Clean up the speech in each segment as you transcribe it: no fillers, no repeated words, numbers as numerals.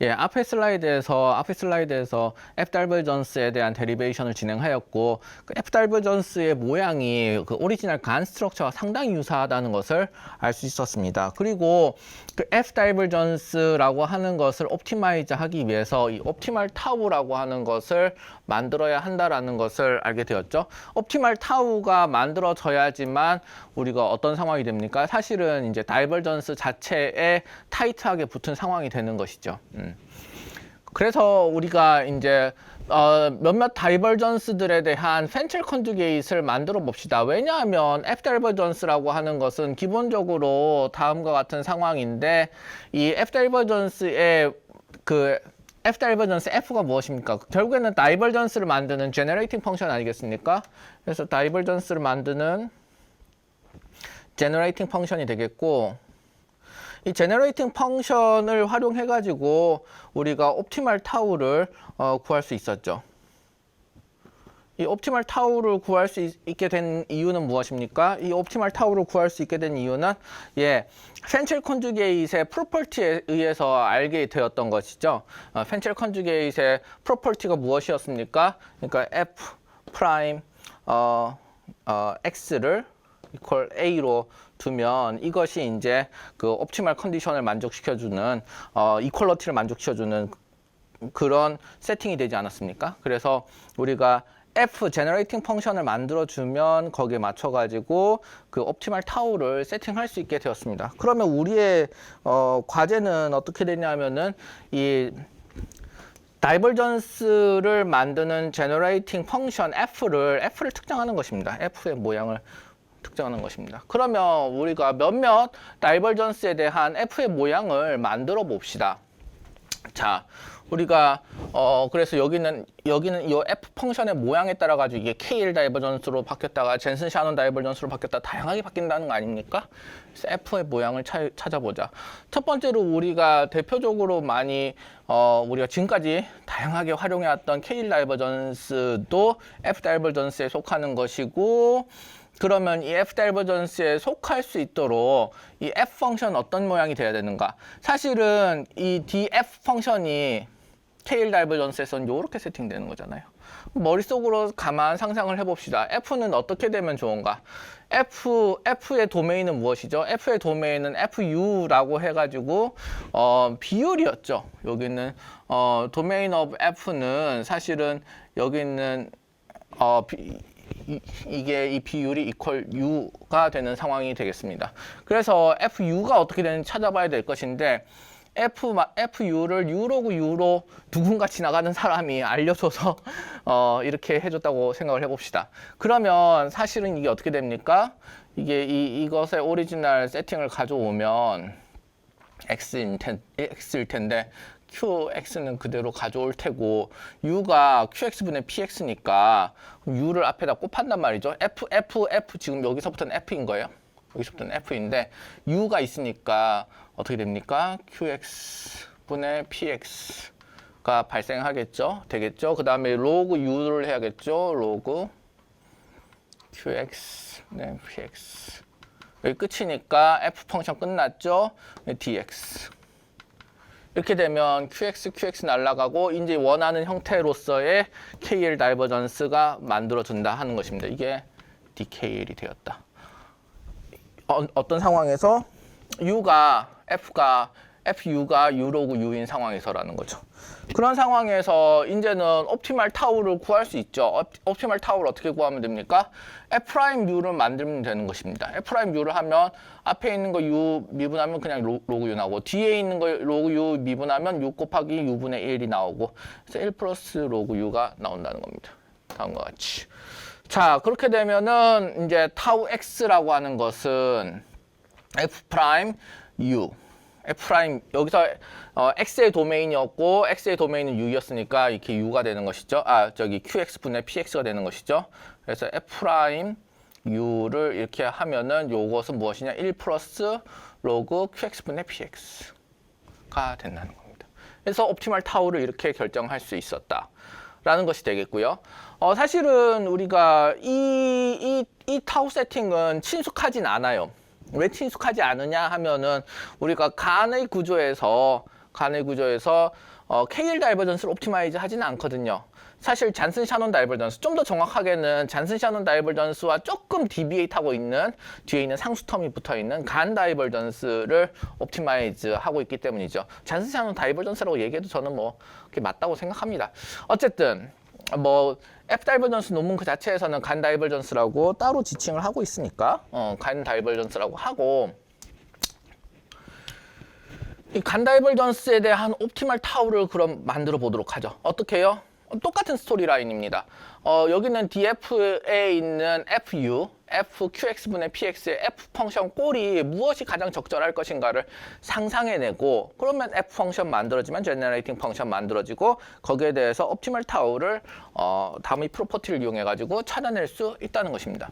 예, 앞에 슬라이드에서 F 다이버전스에 대한 데리베이션을 진행하였고, 그 F 다이버전스의 모양이 그 오리지널 간 스트럭처와 상당히 유사하다는 것을 알 수 있었습니다. 그리고 그 F 다이버전스라고 하는 것을 옵티마이즈 하기 위해서 이 옵티멀 타우라고 하는 것을 만들어야 한다라는 것을 알게 되었죠. 옵티멀 타우가 만들어져야지만 우리가 어떤 상황이 됩니까? 사실은 이제 다이버전스 자체에 타이트하게 붙은 상황이 되는 것이죠. 그래서 우리가 이제 몇몇 다이버전스들에 대한 펜첼 컨주게이트를 만들어 봅시다. 왜냐하면 F 다이버전스라고 하는 것은 기본적으로 다음과 같은 상황인데, 이 F 다이버전스의 그 F 다이버전스 F가 무엇입니까? 결국에는 다이버전스를 만드는 제너레이팅 펑션 아니겠습니까? 그래서 다이버전스를 만드는 제너레이팅 펑션이 되겠고, 이 제너레이팅 펑션을 활용해 가지고 우리가 옵티멀 타우를 구할 수 있었죠. 이 옵티멀 타우를 구할 수 있게 된 이유는 무엇입니까? 이 옵티멀 타우를 구할 수 있게 된 이유는 펜첼 컨주게이트의 프로퍼티에 의해서 알게 되었던 것이죠. 펜첼 컨주게이트의 프로퍼티가 무엇이었습니까? 그러니까 F 프라임 X를 이퀄 A로 두면 이것이 이제 그 옵티멀 컨디션을 만족시켜주는 이퀄러티를 만족시켜주는 그런 세팅이 되지 않았습니까? 그래서 우리가 F 제너레이팅 펑션을 만들어주면 거기에 맞춰가지고 그 옵티멀 타우를 세팅할 수 있게 되었습니다. 그러면 우리의 과제는 어떻게 되냐면은 이 다이버전스를 만드는 제너레이팅 펑션 F를 특정하는 것입니다. F의 모양을 특정하는 것입니다. 그러면 우리가 몇몇 다이버전스에 대한 F의 모양을 만들어 봅시다. 자, 우리가 그래서 여기는 이 F 펑션의 모양에 따라 가지고 이게 KL 다이버전스로 바뀌었다가 젠슨 샤논 다이버전스로 바뀌었다 다양하게 바뀐다는 거 아닙니까? 그래서 F의 모양을 찾아보자. 첫 번째로 우리가 대표적으로 많이 우리가 지금까지 다양하게 활용해왔던 KL 다이버전스도 F 다이버전스에 속하는 것이고, 그러면 이 F 다이버전스에 속할 수 있도록 이 F 펑션 어떤 모양이 돼야 되는가? 사실은 이 DF 펑션이 KL 다이버전스에서는 이렇게 세팅되는 거잖아요. 머릿속으로 가만 상상을 해봅시다. F는 어떻게 되면 좋은가? F의 도메인은 무엇이죠? F의 도메인은 FU라고 해가지고 비율이었죠. 여기는 도메인 오브 F는 사실은 여기 있는 이게 이 비율이 이퀄 U가 되는 상황이 되겠습니다. 그래서 FU가 어떻게 되는지 찾아봐야 될 것인데, FU를 U로고 U로 누군가 지나가는 사람이 알려줘서 이렇게 해줬다고 생각을 해봅시다. 그러면 사실은 이게 어떻게 됩니까? 이것의 오리지널 세팅을 가져오면 X일 텐데 QX는 그대로 가져올 테고, U가 QX분의 PX니까 U를 앞에다 곱한단 말이죠. F 지금 여기서부터는 F인 거예요. 여기서부터는 F인데 U가 있으니까 어떻게 됩니까? QX분의 PX가 발생하겠죠. 되겠죠. 그 다음에 로그 U를 해야겠죠. 로그 QX, 네, PX. 여기 끝이니까 F 펑션 끝났죠. DX. 이렇게 되면 QX 날아가고 이제 원하는 형태로서의 KL 다이버전스가 만들어준다 하는 것입니다. 이게 DKL이 되었다. 어떤 상황에서 FU가 U로고 U인 상황에서라는 거죠. 그런 상황에서 이제는 옵티멀 타우를 구할 수 있죠. 옵티멀 타우를 어떻게 구하면 됩니까? F'U를 만들면 되는 것입니다. F'U를 하면 앞에 있는 거 U 미분하면 그냥 로그 U 나오고, 뒤에 있는 거 로그 U 미분하면 U 곱하기 U분의 1이 나오고, 그래서 1 플러스 로그 U가 나온다는 겁니다. 다음과 같이. 자, 그렇게 되면은 이제 타우 X라고 하는 것은 F'U F' 여기서 X의 도메인이었고 X의 도메인은 U였으니까 이렇게 U가 되는 것이죠. QX분의 PX가 되는 것이죠. 그래서 F'U를 이렇게 하면은 요것은 무엇이냐? 1 플러스 로그 QX분의 PX가 된다는 겁니다. 그래서 옵티멀 타우를 이렇게 결정할 수 있었다 라는 것이 되겠고요. 사실은 우리가 이 타우 세팅은 친숙하진 않아요. 왜 친숙하지 않으냐 하면은 우리가 간의 구조에서 간의 구조에서 KL 다이버전스를 옵티마이즈 하지는 않거든요. 사실 잔슨 샤논 다이버전스, 좀 더 정확하게는 잔슨 샤논 다이버전스와 조금 디비에이트 하고 있는 뒤에 있는 상수 텀이 붙어 있는 간 다이버전스를 옵티마이즈 하고 있기 때문이죠. 잔슨 샤논 다이버전스라고 얘기해도 저는 뭐 그게 맞다고 생각합니다. 어쨌든 뭐 F 다이버전스 논문 그 자체에서는 간 다이버전스라고 따로 지칭을 하고 있으니까 간 다이버전스라고 하고, 이 간 다이버전스에 대한 옵티멀 타우를 그럼 만들어 보도록 하죠. 어떻게 해요? 똑같은 스토리라인입니다. 여기는 DF에 있는 FU, FQX분의 PX의 F 펑션 꼴이 무엇이 가장 적절할 것인가를 상상해내고, 그러면 F 펑션 만들어지면 제너레이팅 펑션 만들어지고, 거기에 대해서 옵티멀 타우를 다음의 프로퍼티를 이용해가지고 찾아낼 수 있다는 것입니다.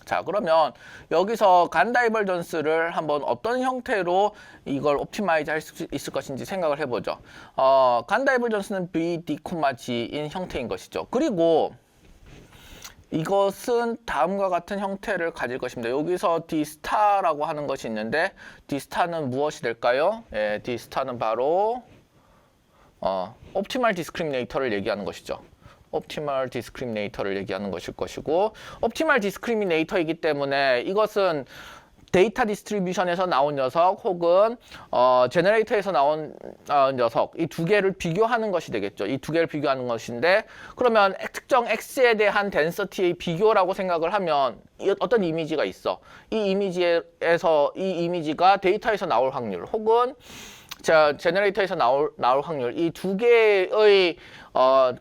자, 그러면 여기서 간 다이버전스를 한번 어떤 형태로 이걸 옵티마이즈 할 수 있을 것인지 생각을 해보죠. 간 다이버전스는 B, D, G인 형태인 것이죠. 그리고 이것은 다음과 같은 형태를 가질 것입니다. 여기서 D 스타라고 하는 것이 있는데, D 스타는 무엇이 될까요? 예, D 스타는 바로 옵티멀 디스크리미네이터를 얘기하는 것이죠. 옵티멀 디스크리미네이터를 얘기하는 것일 것이고, 옵티멀 디스크리미네이터이기 때문에 이것은 데이터 디스트리뷰션에서 나온 녀석 혹은 제너레이터에서 나온 녀석, 이 두 개를 비교하는 것이 되겠죠. 이 두 개를 비교하는 것인데, 그러면 특정 X에 대한 덴서티의 비교라고 생각을 하면 어떤 이미지가 있어. 이 이미지에서 이 이미지가 데이터에서 나올 확률 혹은 제너레이터에서 나올 확률, 이 두 개의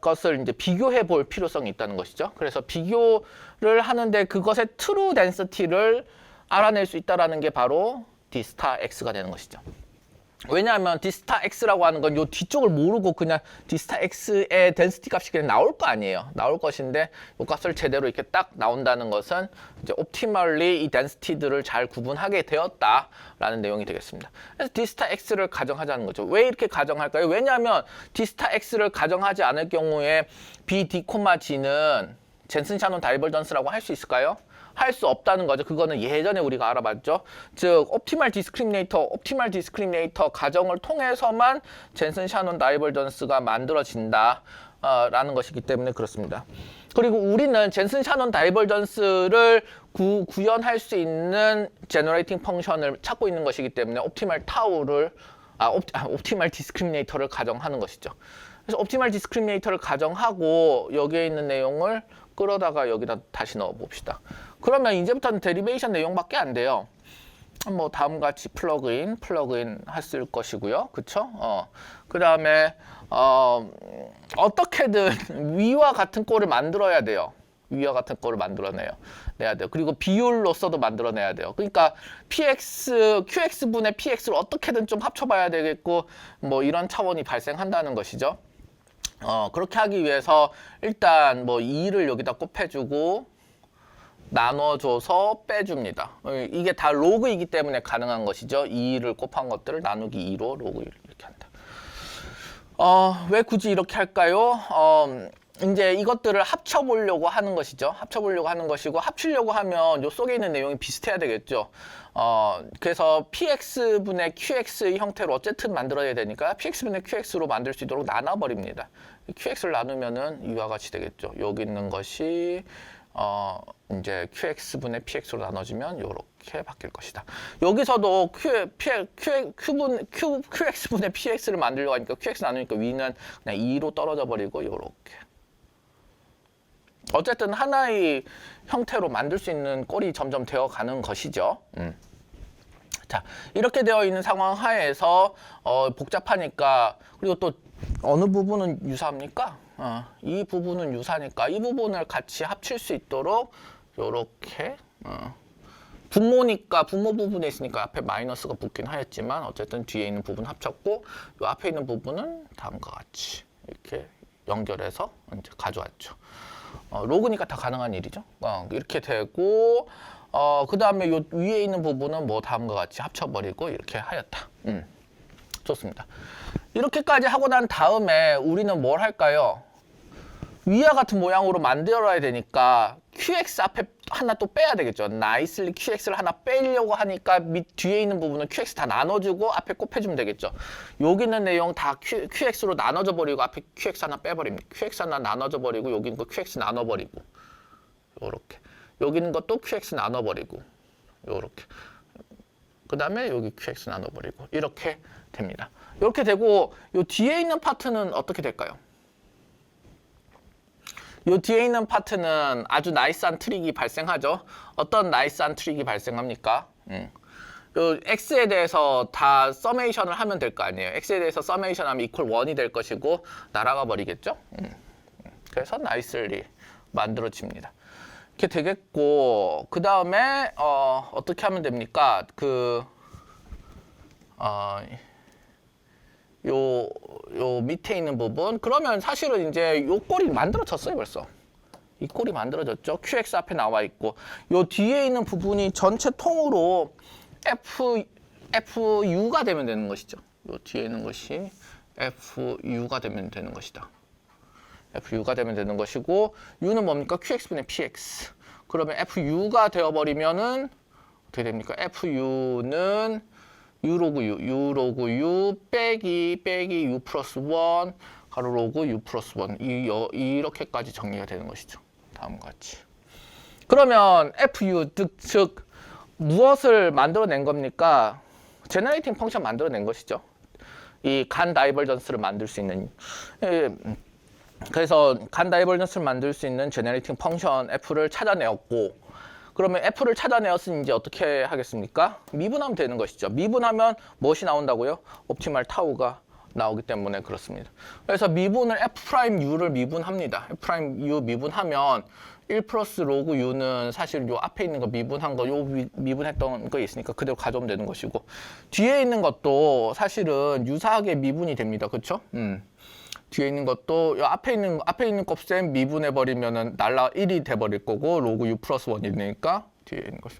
것을 이제 비교해 볼 필요성이 있다는 것이죠. 그래서 비교를 하는데 그것의 트루 덴시티를 알아낼 수 있다라는 게 바로 D 스타 X가 되는 것이죠. 왜냐하면 D 스타 X라고 하는 건 요 뒤쪽을 모르고 그냥 D 스타 X의 덴시티 값이 그냥 나올 거 아니에요. 나올 것인데 요 값을 제대로 이렇게 딱 나온다는 것은 이제 옵티멀리 이 덴시티들을 잘 구분하게 되었다라는 내용이 되겠습니다. 그래서 D 스타 X를 가정하자는 거죠. 왜 이렇게 가정할까요? 왜냐하면 D 스타 X를 가정하지 않을 경우에 B, D, G는 젠슨 샤논 다이버전스라고 할 수 있을까요? 할 수 없다는 거죠. 그거는 예전에 우리가 알아봤죠. 즉 옵티멀 디스크리미네이터 가정을 통해서만 젠슨 샤논 다이버전스가 만들어진다 라는 것이기 때문에 그렇습니다. 그리고 우리는 젠슨 샤논 다이버전스를 구현할 수 있는 제너레이팅 펑션을 찾고 있는 것이기 때문에 옵티멀 디스크리미네이터를 가정하는 것이죠. 그래서 옵티멀 디스크리미네이터를 가정하고 여기에 있는 내용을 끌어다가 여기다 다시 넣어 봅시다. 그러면 이제부터는 데리베이션 내용밖에 안 돼요. 뭐 다음과 같이 플러그인 했을 것이고요. 그쵸? 그 다음에 어떻게든 위와 같은 꼴을 만들어야 돼요. 위와 같은 꼴을 만들어내야 돼요. 그리고 비율로서도 만들어내야 돼요. 그러니까 QX분의 PX를 어떻게든 좀 합쳐봐야 되겠고, 뭐 이런 차원이 발생한다는 것이죠. 그렇게 하기 위해서 일단 뭐 2를 여기다 곱해주고 나눠줘서 빼줍니다. 이게 다 로그이기 때문에 가능한 것이죠. 2를 곱한 것들을 나누기 2로 로그 1 이렇게 한다. 왜 굳이 이렇게 할까요? 이제 이것들을 합쳐보려고 하는 것이죠. 합쳐보려고 하는 것이고, 합치려고 하면 요 속에 있는 내용이 비슷해야 되겠죠. 그래서 PX분의 QX 형태로 어쨌든 만들어야 되니까 PX분의 QX로 만들 수 있도록 나눠버립니다. QX를 나누면은 이와 같이 되겠죠. 여기 있는 것이 이제 QX분의 PX로 나눠지면 이렇게 바뀔 것이다. 여기서도 QX분의 PX를 만들려고 하니까 QX 나누니까 위는 그냥 2로 떨어져 버리고 이렇게. 어쨌든 하나의 형태로 만들 수 있는 꼴이 점점 되어가는 것이죠. 자, 이렇게 되어 있는 상황 하에서 복잡하니까, 그리고 또 어느 부분은 유사합니까? 이 부분은 유사니까 이 부분을 같이 합칠 수 있도록 요렇게 분모니까 분모 부분에 있으니까 앞에 마이너스가 붙긴 하였지만 어쨌든 뒤에 있는 부분 합쳤고, 요 앞에 있는 부분은 다음과 같이 이렇게 연결해서 이제 가져왔죠. 로그니까 다 가능한 일이죠. 이렇게 되고, 그 다음에 요 위에 있는 부분은 뭐 다음과 같이 합쳐버리고 이렇게 하였다. 좋습니다. 이렇게까지 하고 난 다음에 우리는 뭘 할까요? 위와 같은 모양으로 만들어야 되니까 QX 앞에 하나 또 빼야 되겠죠. nicely QX를 하나 빼려고 하니까 뒤에 있는 부분은 QX 다 나눠주고 앞에 곱해주면 되겠죠. 여기 있는 내용 다 QX로 나눠져 버리고 앞에 QX 하나 빼버립니다. QX 하나 나눠져 버리고 여기 있는 거 QX 나눠버리고 요렇게 여기 있는 것도 QX 나눠버리고 요렇게 그 다음에 여기 QX 나눠버리고 이렇게 됩니다. 이렇게 되고 요 뒤에 있는 파트는 어떻게 될까요? 요 뒤에 있는 파트는 아주 나이스한 트릭이 발생하죠. 어떤 나이스한 트릭이 발생합니까? 요 x에 대해서 다 서메이션을 하면 될 거 아니에요. x에 대해서 서메이션 하면 이퀄 1이 될 것이고 날아가 버리겠죠. 그래서 나이스리 만들어집니다. 이렇게 되겠고 그 다음에 어떻게 하면 됩니까? 요 밑에 있는 부분 그러면 사실은 이제 요 꼴이 만들어졌어요. 벌써 이 꼴이 만들어졌죠. QX 앞에 나와 있고 요 뒤에 있는 부분이 전체 통으로 FU가 되면 되는 것이죠. 요 뒤에 있는 것이 FU가 되면 되는 것이다. FU가 되면 되는 것이고 U는 뭡니까? QX분의 PX. 그러면 FU가 되어버리면은 어떻게 됩니까? FU는 U 로그 U 빼기 U 플러스 1 가로 로그 U 플러스 1 이렇게까지 정리가 되는 것이죠. 다음과 같이. 그러면 FU 즉 무엇을 만들어낸 겁니까? 제너레이팅 펑션 만들어낸 것이죠. 이 간 다이버전스를 만들 수 있는 그래서 간 다이버전스를 만들 수 있는 제너레이팅 펑션 F를 찾아내었고 그러면 F를 찾아내었으니 이제 어떻게 하겠습니까? 미분하면 되는 것이죠. 미분하면 무엇이 나온다고요? 옵티말 타우가 나오기 때문에 그렇습니다. 그래서 미분을 F'U를 미분합니다. F'U 미분하면 1 플러스 로그 U는 사실 요 앞에 있는 거 미분한 거, 요 미분했던 거 있으니까 그대로 가져오면 되는 것이고 뒤에 있는 것도 사실은 유사하게 미분이 됩니다. 그렇죠? 뒤에 있는 것도 요 앞에 있는 곱셈 미분해 버리면은 날라 1이 돼 버릴 거고 로그 U 플러스 1이니까 뒤에 있는 것이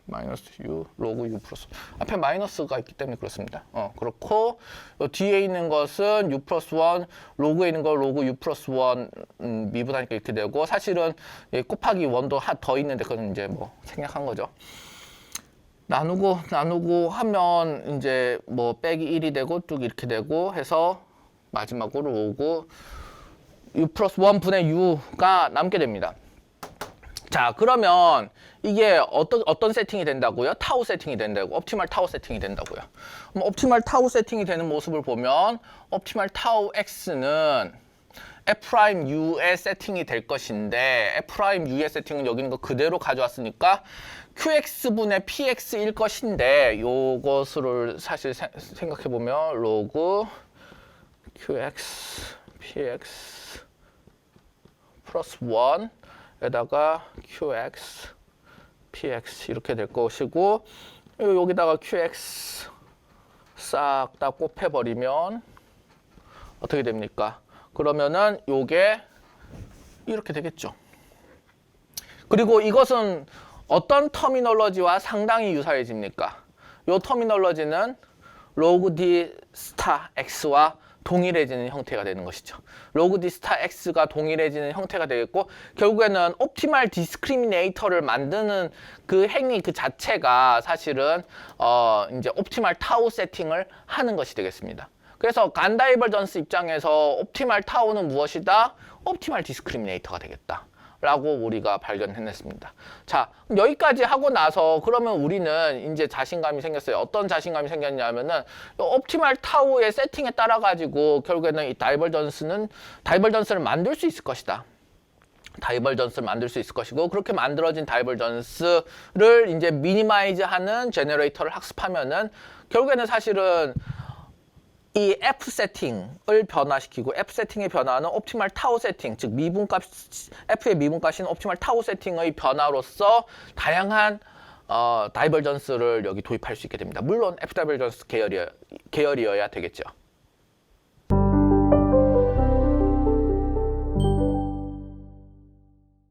마이너스 U 로그 U 플러스 앞에 마이너스가 있기 때문에 그렇습니다. 그렇고 요 뒤에 있는 것은 U 플러스 1 로그에 있는 거 로그 U 플러스 1 미분하니까 이렇게 되고 사실은 곱하기 1도 더 있는데 그건 이제 뭐 생략한 거죠. 나누고 하면 이제 뭐 빼기 1이 되고 쭉 이렇게 되고 해서 마지막으로 오고 U 플러스 1 분의 U가 남게 됩니다. 자, 그러면 이게 어떤 세팅이 된다고요? 타우 세팅이 된다고. 옵티멀 타우 세팅이 된다고요. 그럼 옵티멀 타우 세팅이 되는 모습을 보면 옵티멀 타우 X는 F'U의 세팅이 될 것인데 F'U의 세팅은 여기 있는 거 그대로 가져왔으니까 QX분의 PX일 것인데 요것을 사실 생각해 보면 로그 QX, PX 플러스 1에다가 QX, PX 이렇게 될 것이고 여기다가 QX 싹 다 곱해버리면 어떻게 됩니까? 그러면은 요게 이렇게 되겠죠. 그리고 이것은 어떤 터미널러지와 상당히 유사해집니까? 요 터미널러지는 로그 D 스타 X와 동일해지는 형태가 되는 것이죠. 로그 D 스타 X가 동일해지는 형태가 되겠고 결국에는 옵티멀 디스크리미네이터를 만드는 그 행위 그 자체가 사실은 이제 옵티멀 타우 세팅을 하는 것이 되겠습니다. 그래서 간 다이버전스 입장에서 옵티멀 타우는 무엇이다? 옵티멀 디스크리미네이터가 되겠다. 라고 우리가 발견해냈습니다. 자, 여기까지 하고 나서 그러면 우리는 이제 자신감이 생겼어요. 어떤 자신감이 생겼냐면은 옵티멀 타우의 세팅에 따라 가지고 결국에는 이 다이버전스를 만들 수 있을 것이다. 다이버전스를 만들 수 있을 것이고 그렇게 만들어진 다이버전스를 이제 미니마이즈하는 제너레이터를 학습하면은 결국에는 사실은 이 F 세팅을 변화시키고 F 세팅의 변화는 옵티멀 타우 세팅, 즉 미분값 F의 미분값인 옵티멀 타우 세팅의 변화로서 다양한 다이버전스를 여기 도입할 수 있게 됩니다. 물론 F 다이버전스 계열이어야 되겠죠.